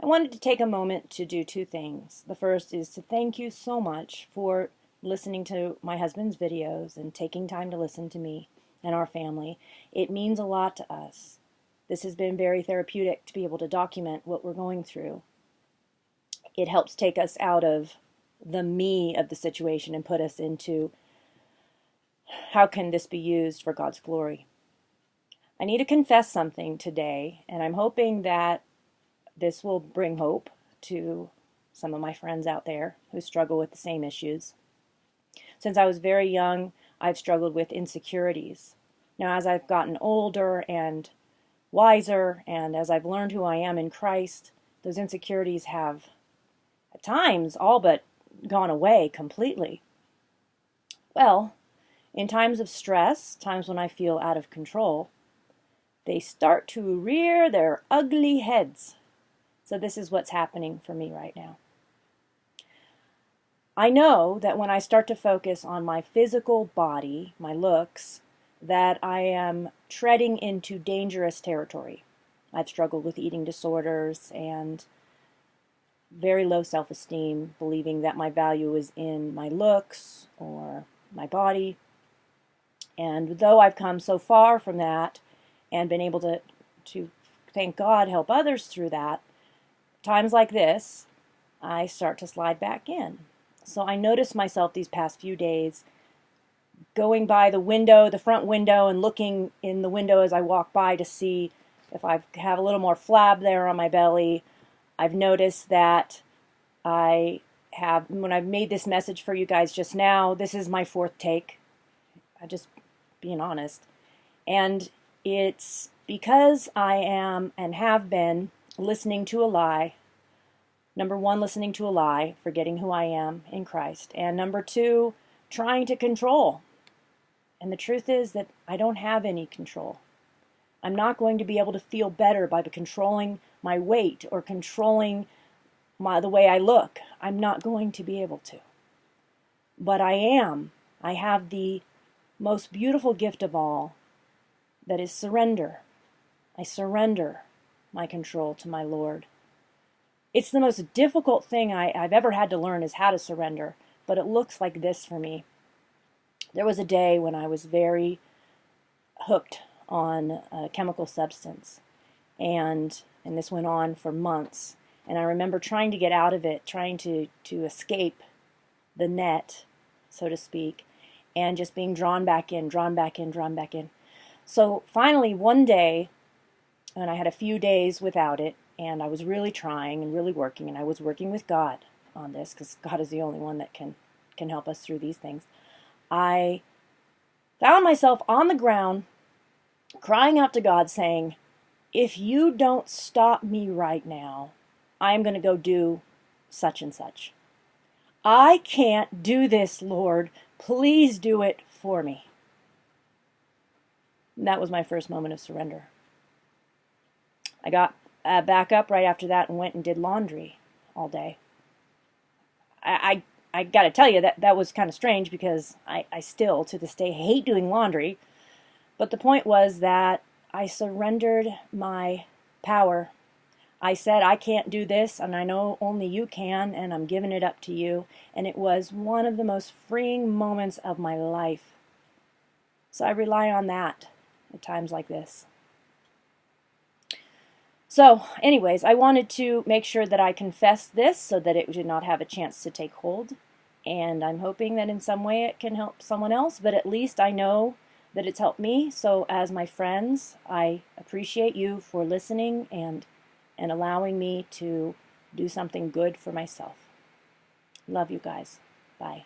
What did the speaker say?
I wanted to take a moment to do two things. The first is to thank you so much for listening to my husband's videos and taking time to listen to me and our family. It means a lot to us. This has been very therapeutic to be able to document what we're going through. It helps take us out of the me of the situation and put us into how can this be used for God's glory. I need to confess something today, and I'm hoping that this will bring hope to some of my friends out there who struggle with the same issues. Since I was very young, I've struggled with insecurities. Now, as I've gotten older and wiser, and as I've learned who I am in Christ, those insecurities have, at times, all but gone away completely. Well, in times of stress, times when I feel out of control, they start to rear their ugly heads. So this is what's happening for me right now. I know that when I start to focus on my physical body, my looks, that I am treading into dangerous territory. I've struggled with eating disorders and very low self-esteem, believing that my value is in my looks or my body. And though I've come so far from that and been able to thank God, help others through that, times like this, I start to slide back in. So I noticed myself these past few days going by the window, the front window, and looking in the window as I walk by to see if I have a little more flab there on my belly. I've noticed that when I've made this message for you guys just now, this is my fourth take. I'm just being honest. And it's because I am and have been listening to a lie. Number one, listening to a lie, forgetting who I am in Christ. And number two, trying to control. And the truth is that I don't have any control. I'm not going to be able to feel better by controlling my weight or controlling the way I look. I'm not going to be able to. But I am. I have the most beautiful gift of all, that is surrender. I surrender my control to my Lord. It's the most difficult thing I've ever had to learn is how to surrender, but it looks like this for me. There was a day when I was very hooked on a chemical substance, and this went on for months. And I remember trying to get out of it, trying to escape the net, so to speak, and just being drawn back in, drawn back in, drawn back in. So finally, one day, and I had a few days without it, and I was really trying and really working, and I was working with God on this, because God is the only one that can help us through these things. I found myself on the ground, crying out to God, saying, if you don't stop me right now, I'm going to go do such and such. I can't do this, Lord. Please do it for me. And that was my first moment of surrender. I got back up right after that and went and did laundry all day. I got to tell you that was kind of strange, because I still, to this day, hate doing laundry. But the point was that I surrendered my power. I said, I can't do this, and I know only you can, and I'm giving it up to you. And it was one of the most freeing moments of my life. So I rely on that at times like this. So, anyways, I wanted to make sure that I confessed this so that it did not have a chance to take hold. And I'm hoping that in some way it can help someone else, but at least I know that it's helped me. So as my friends, I appreciate you for listening and allowing me to do something good for myself. Love you guys. Bye.